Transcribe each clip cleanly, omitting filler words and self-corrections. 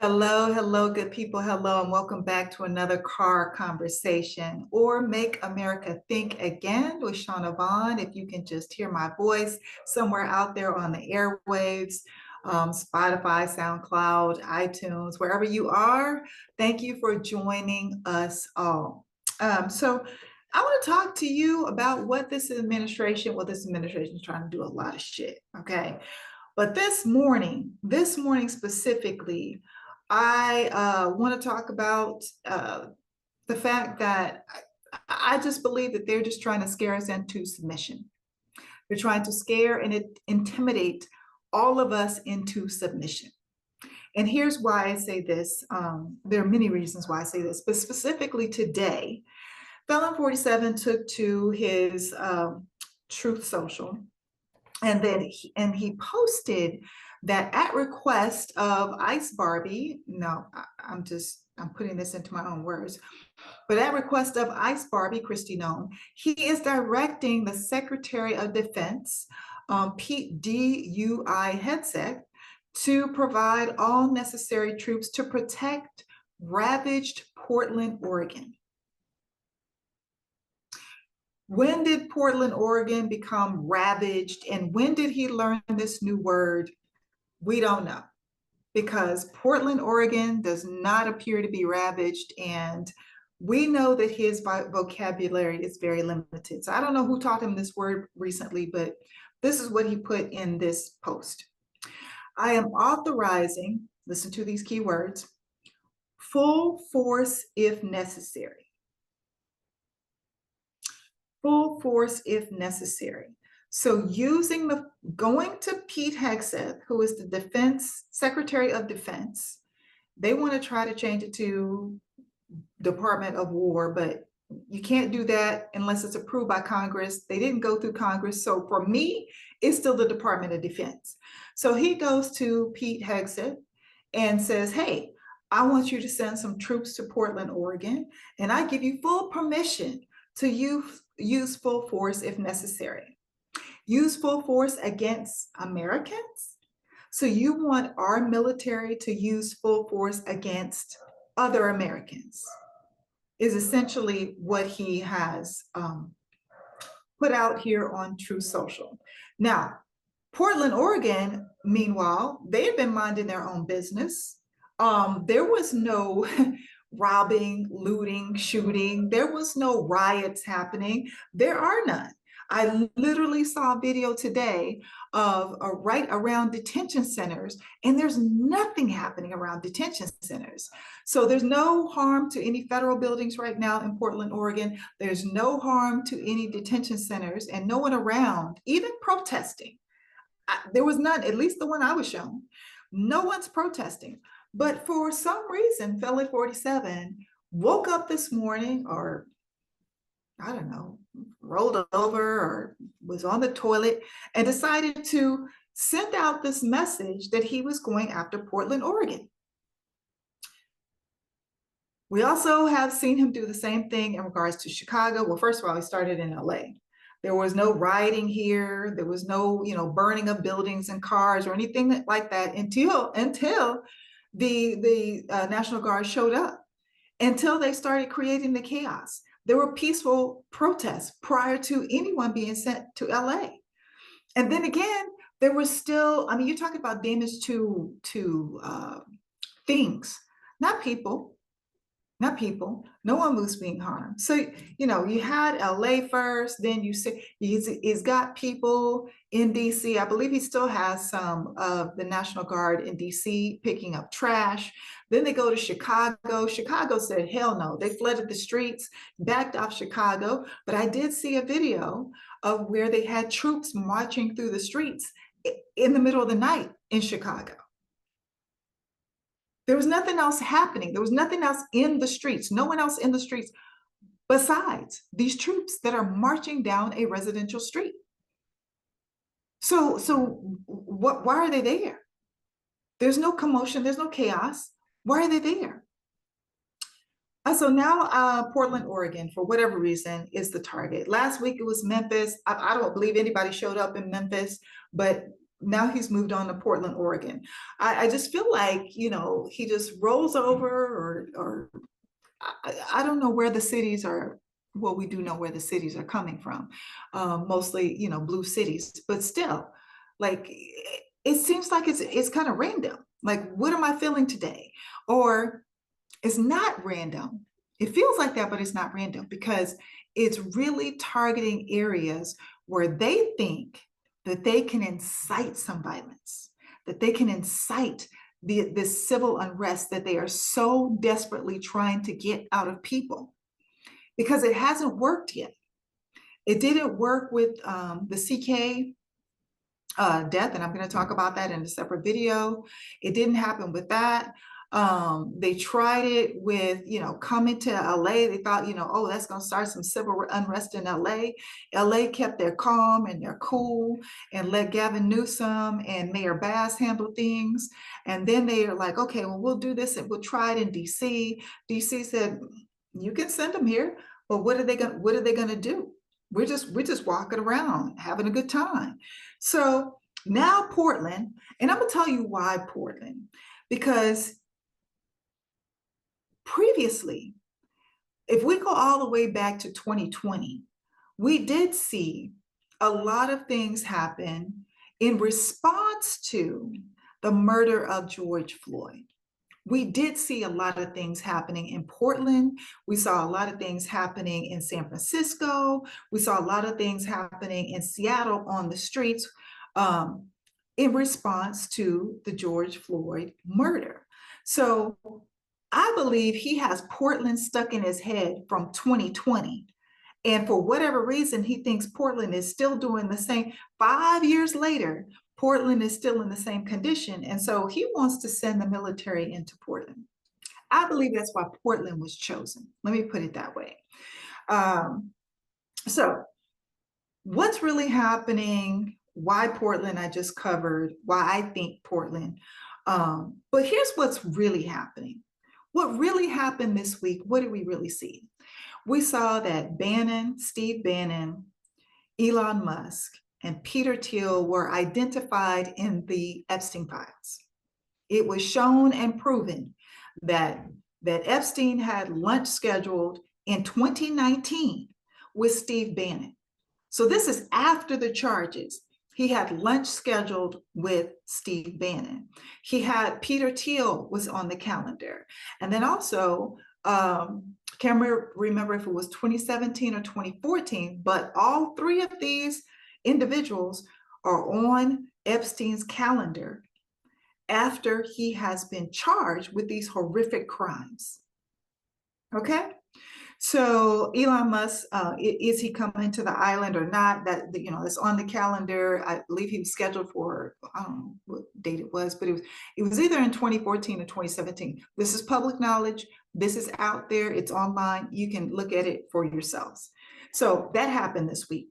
Hello, hello, good people. Hello, and welcome back to another car conversation or Make America Think Again with Shanavonn. If you can just hear my voice somewhere out there on the airwaves, Spotify, SoundCloud, iTunes, wherever you are, thank you for joining us all. So, I want to talk to you about what this administration is trying to do a lot of shit, okay? But this morning specifically, I want to talk about the fact that I just believe that they're just trying to scare us into submission. They're trying to scare and intimidate all of us into submission. And here's why I say this. There are many reasons why I say this, but specifically today, Felon 47 took to his Truth Social, and then he posted that at request of Ice Barbie, no, I'm putting this into my own words, but at request of Ice Barbie, Kristi Noem, he is directing the Secretary of Defense, Pete DUI Hegseth, to provide all necessary troops to protect ravaged Portland, Oregon. When did Portland, Oregon become ravaged? And when did he learn this new word? We don't know, because Portland, Oregon does not appear to be ravaged. And we know that his vocabulary is very limited. So I don't know who taught him this word recently, but this is what he put in this post. I am authorizing, listen to these key words, full force if necessary. Full force if necessary. So going to Pete Hegseth, who is the Secretary of Defense, they want to try to change it to Department of War, but you can't do that unless it's approved by Congress. They didn't go through Congress. So for me, it's still the Department of Defense. So he goes to Pete Hegseth and says, hey, I want you to send some troops to Portland, Oregon, and I give you full permission to use full force if necessary. Use full force against Americans? So you want our military to use full force against other Americans, is essentially what he has put out here on Truth Social. Now, Portland, Oregon, meanwhile, they have been minding their own business. There was no robbing, looting, shooting. There was no riots happening. There are none. I literally saw a video today of right around detention centers, and there's nothing happening around detention centers. So there's no harm to any federal buildings right now in Portland, Oregon. There's no harm to any detention centers, and no one around, even protesting. There was none, at least the one I was shown. No one's protesting. But for some reason, Felon 47 woke up this morning, or I don't know, rolled over or was on the toilet and decided to send out this message that he was going after Portland, Oregon. We also have seen him do the same thing in regards to Chicago. Well, first of all, he started in LA. There was no rioting here. There was no, burning of buildings and cars or anything like that until the National Guard showed up, until they started creating the chaos. There were peaceful protests prior to anyone being sent to LA. And then again, there was still, you're talking about damage to things, not people. Not people. No one was being harmed. So, you had LA first, then you see he's got people in DC. I believe he still has some of the National Guard in DC picking up trash. Then they go to Chicago. Chicago said, hell no. They flooded the streets, backed off Chicago. But I did see a video of where they had troops marching through the streets in the middle of the night in Chicago. There was nothing else happening. There was nothing else in the streets, no one else in the streets besides these troops that are marching down a residential street. So why are they there? There's no commotion, there's no chaos. Why are they there? So now Portland, Oregon, for whatever reason, is the target. Last week it was Memphis. I don't believe anybody showed up in Memphis, but now he's moved on to Portland, Oregon. I just feel like, he just rolls over, or I don't know where the cities are. Well, we do know where the cities are coming from, mostly, blue cities, but still, like, it seems like it's kind of random. Like, what am I feeling today? Or it's not random. It feels like that, but it's not random because it's really targeting areas where they think that they can incite some violence, that they can incite this civil unrest that they are so desperately trying to get out of people, because it hasn't worked yet. It didn't work with the CK death, and I'm going to talk about that in a separate video. It didn't happen with that. They tried it with, coming to LA. They thought, oh, that's going to start some civil unrest in LA. LA kept their calm and their cool and let Gavin Newsom and Mayor Bass handle things. And then they are like, okay, well, we'll do this and we'll try it in DC. DC said, you can send them here, but what are they going to do? We're just walking around having a good time. So now Portland, and I'm going to tell you why Portland, because previously, if we go all the way back to 2020, we did see a lot of things happen in response to the murder of George Floyd. We did see a lot of things happening in Portland. We saw a lot of things happening in San Francisco. We saw a lot of things happening in Seattle on the streets in response to the George Floyd murder. So I believe he has Portland stuck in his head from 2020. And for whatever reason, he thinks Portland is still doing the same. 5 years later, Portland is still in the same condition. And so he wants to send the military into Portland. I believe that's why Portland was chosen. Let me put it that way. So what's really happening? Why Portland? I just covered why I think Portland. But here's what's really happening. What really happened this week? What did we really see? We saw that Bannon, Steve Bannon, Elon Musk, and Peter Thiel were identified in the Epstein files. It was shown and proven that Epstein had lunch scheduled in 2019 with Steve Bannon. So this is after the charges. He had lunch scheduled with Steve Bannon. He had Peter Thiel was on the calendar. And then also, can't remember if it was 2017 or 2014, but all three of these individuals are on Epstein's calendar after he has been charged with these horrific crimes. Okay? So Elon Musk, is he coming to the island or not? That, it's on the calendar. I believe he was scheduled for, I don't know what date it was, but it was either in 2014 or 2017. This is public knowledge. This is out there. It's online. You can look at it for yourselves. So that happened this week.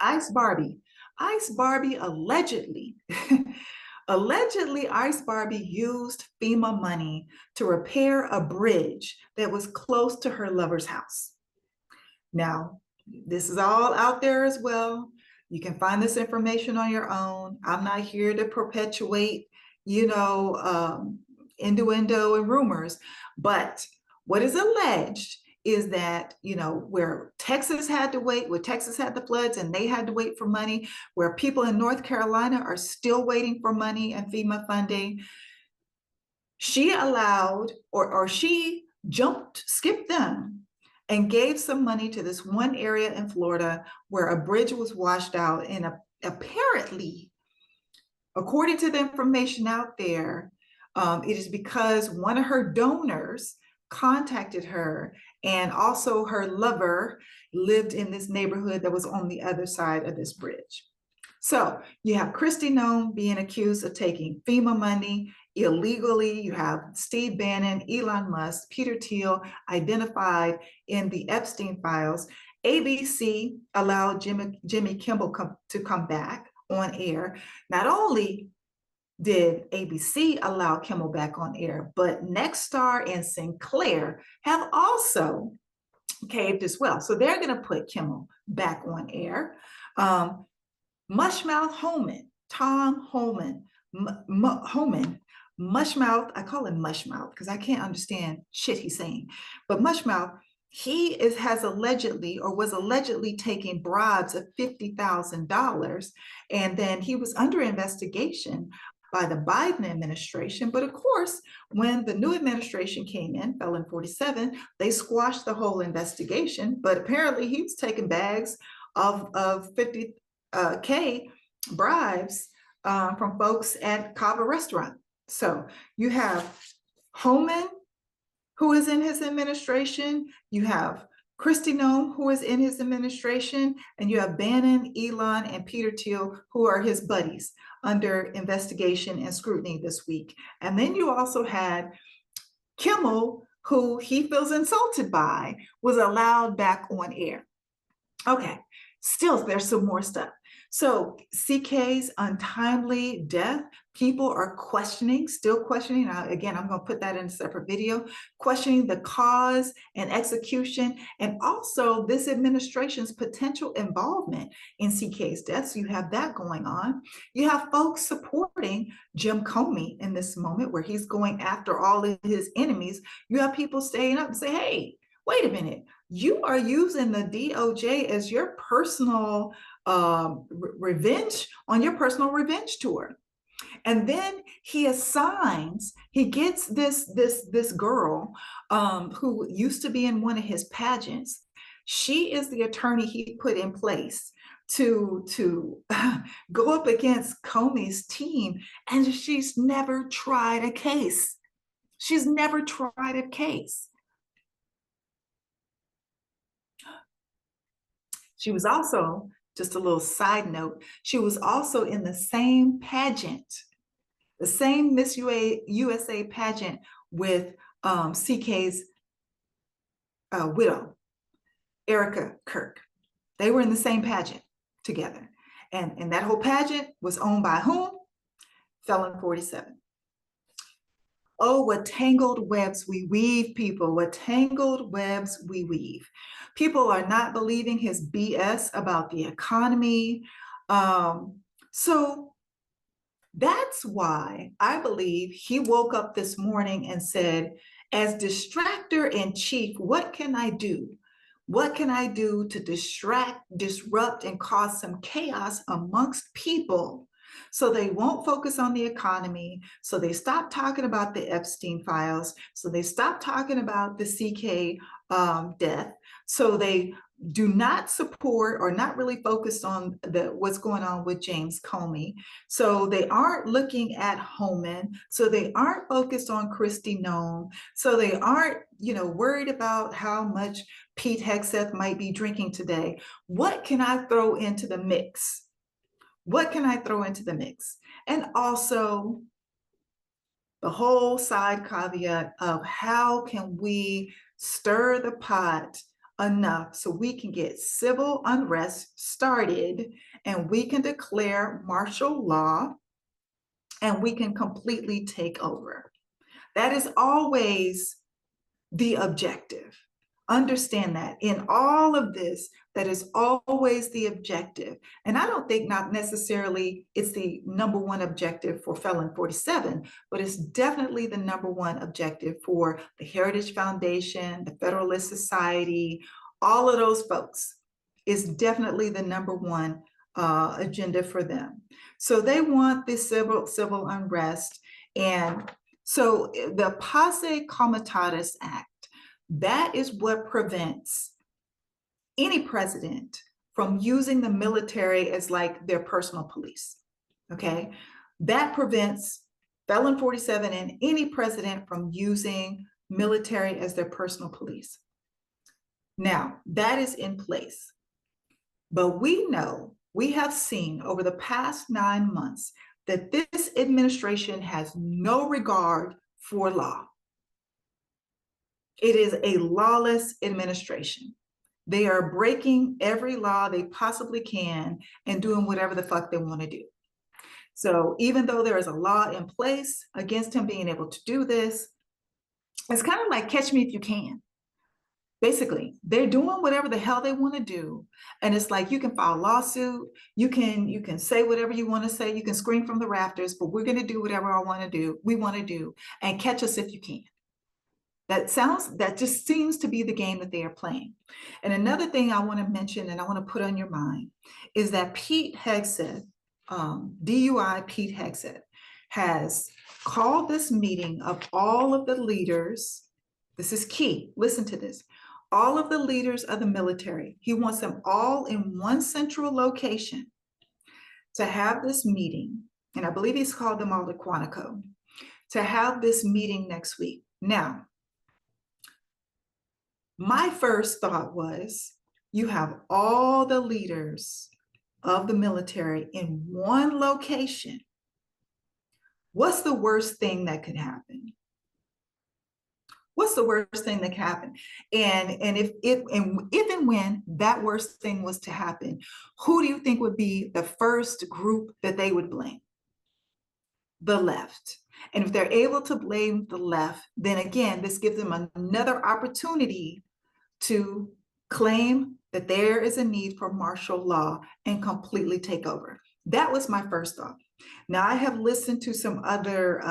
Ice Barbie allegedly, Ice Barbie used FEMA money to repair a bridge that was close to her lover's house. Now, this is all out there as well. You can find this information on your own. I'm not here to perpetuate, innuendo and rumors, but what is alleged is that, where Texas had the floods and they had to wait for money, where people in North Carolina are still waiting for money and FEMA funding, she allowed, or she skipped them and gave some money to this one area in Florida where a bridge was washed out. And apparently, according to the information out there, it is because one of her donors contacted her, and also her lover lived in this neighborhood that was on the other side of this bridge. So you have Kristi Noem being accused of taking FEMA money illegally. You have Steve Bannon, Elon Musk, Peter Thiel identified in the Epstein files. ABC allowed Jimmy Kimmel to come back on air. Not only did ABC allow Kimmel back on air, but Nexstar and Sinclair have also caved as well. So they're going to put Kimmel back on air. Mushmouth Holman, Tom Homan, Homan, Mushmouth. I call him Mushmouth because I can't understand shit he's saying. But Mushmouth, has allegedly or was allegedly taking bribes of $50,000, and then he was under investigation by the Biden administration. But of course, when the new administration came in, Felon 47, they squashed the whole investigation. But apparently, he was taking bags of 50K bribes from folks at Cava Restaurant. So you have Homan, who is in his administration. You have Kristi Noem, who is in his administration. And you have Bannon, Elon, and Peter Thiel, who are his buddies under investigation and scrutiny this week. And then you also had Kimmel, who he feels insulted by, was allowed back on air. Okay, still there's some more stuff. So CK's untimely death, people are still questioning. Again, I'm going to put that in a separate video, questioning the cause and execution, and also this administration's potential involvement in CK's death. So you have that going on. You have folks supporting Jim Comey in this moment where he's going after all of his enemies. You have people staying up and say, hey, wait a minute, you are using the DOJ as your personal revenge on your personal revenge tour. And then he gets this girl who used to be in one of his pageants. She is the attorney he put in place to go up against Comey's team, and she's never tried a case. She's never tried a case. She was also, just a little side note, she was also in the same pageant, the same Miss USA pageant with CK's widow, Erica Kirk. They were in the same pageant together. And that whole pageant was owned by whom? Felon 47. Oh, what tangled webs we weave, people. What tangled webs we weave. People are not believing his BS about the economy. So that's why I believe he woke up this morning and said, as distractor in chief, what can I do? What can I do to distract, disrupt, and cause some chaos amongst people so they won't focus on the economy, so they stop talking about the Epstein files, so they stop talking about the CK death, so they do not support or not really focused on what's going on with James Comey. So they aren't looking at Homan. So they aren't focused on Kristi Noem. So they aren't, worried about how much Pete Hegseth might be drinking today. What can I throw into the mix? What can I throw into the mix? And also the whole side caveat of how can we stir the pot enough so we can get civil unrest started and we can declare martial law and we can completely take over. That is always the objective. Understand that in all of this, that is always the objective. And I don't think not necessarily it's the number one objective for Felon 47, but it's definitely the number one objective for the Heritage Foundation, the Federalist Society, all of those folks is definitely the number one agenda for them. So they want this civil unrest. And so the Posse Comitatus Act, that is what prevents any president from using the military as like their personal police, okay? That prevents Felon 47 and any president from using military as their personal police. Now, that is in place. But we have seen over the past 9 months that this administration has no regard for law. It is a lawless administration. They are breaking every law they possibly can and doing whatever the fuck they want to do. So even though there is a law in place against him being able to do this, it's kind of like catch me if you can. Basically, they're doing whatever the hell they want to do. And it's like you can file a lawsuit, you can say whatever you want to say, you can scream from the rafters, but we're going to do whatever we want to do, and catch us if you can. That just seems to be the game that they are playing. And another thing I want to mention and I want to put on your mind is that Pete Hegseth, DUI Pete Hegseth, has called this meeting of all of the leaders. This is key. Listen to this. All of the leaders of the military. He wants them all in one central location to have this meeting. And I believe he's called them all to Quantico to have this meeting next week. Now, my first thought was, you have all the leaders of the military in one location. What's the worst thing that could happen? What's the worst thing that could happen? And if and when that worst thing was to happen, who do you think would be the first group that they would blame? The left. And if they're able to blame the left, then again, this gives them another opportunity to claim that there is a need for martial law and completely take over. That was my first thought. Now, I have listened to some other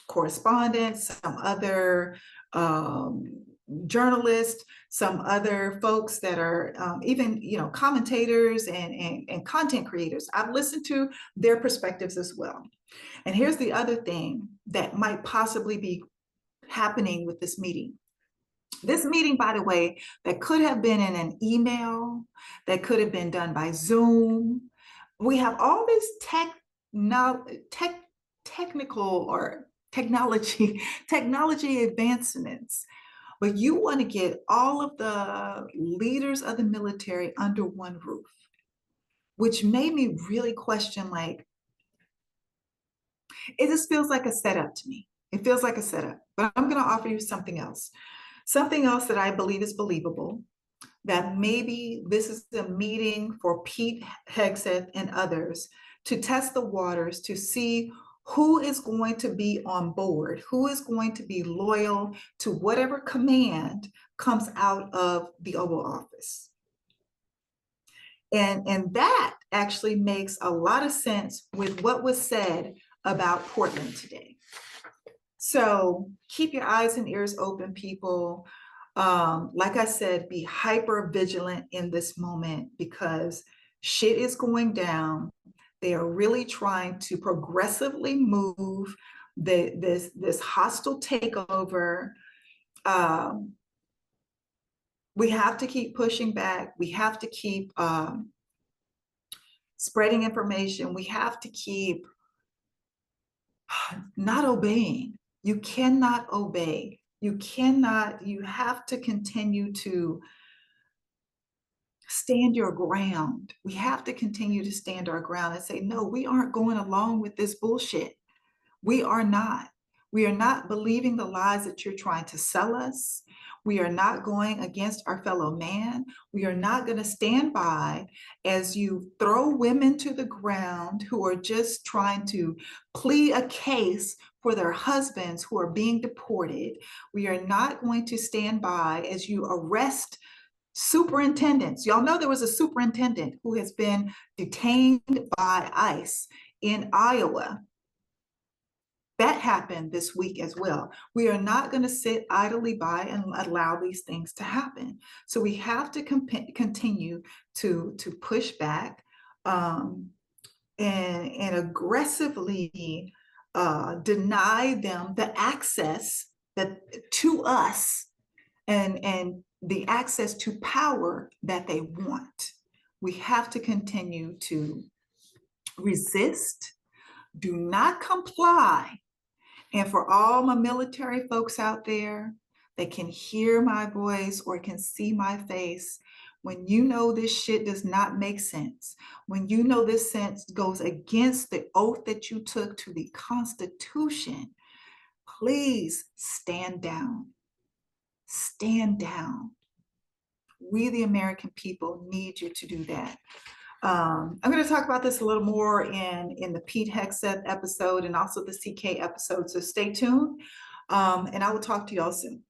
correspondents, some other journalists, some other folks that are even, commentators and content creators. I've listened to their perspectives as well. And here's the other thing that might possibly be happening with this meeting. This meeting, by the way, that could have been in an email, that could have been done by Zoom. We have all this technical or technology advancements, but you want to get all of the leaders of the military under one roof, which made me really question, like, it just feels like a setup to me. It feels like a setup, but I'm going to offer you something else. Something else that I believe is believable, that maybe this is a meeting for Pete Hegseth and others to test the waters, to see who is going to be on board, who is going to be loyal to whatever command comes out of the Oval Office. And that actually makes a lot of sense with what was said about Portland today. So keep your eyes and ears open, people. Like I said, be hyper vigilant in this moment because shit is going down. They are really trying to progressively move this hostile takeover. We have to keep pushing back. We have to keep spreading information. We have to keep not obeying. You cannot obey. You have to continue to stand your ground. We have to continue to stand our ground and say, no, we aren't going along with this bullshit. We are not. We are not believing the lies that you're trying to sell us. We are not going against our fellow man. We are not going to stand by as you throw women to the ground who are just trying to plead a case for their husbands who are being deported. We are not going to stand by as you arrest superintendents. Y'all know there was a superintendent who has been detained by ICE in Iowa. That happened this week as well. We are not going to sit idly by and allow these things to happen. So we have to continue to push back and aggressively deny them the access to us and the access to power that they want. We have to continue to resist, do not comply. And for all my military folks out there that can hear my voice or can see my face, when you know this shit does not make sense, when you know this sense goes against the oath that you took to the Constitution, please stand down. Stand down. We, the American people, need you to do that. I'm going to talk about this a little more in the Pete Hegseth episode and also the CK episode. So stay tuned, and I will talk to y'all soon.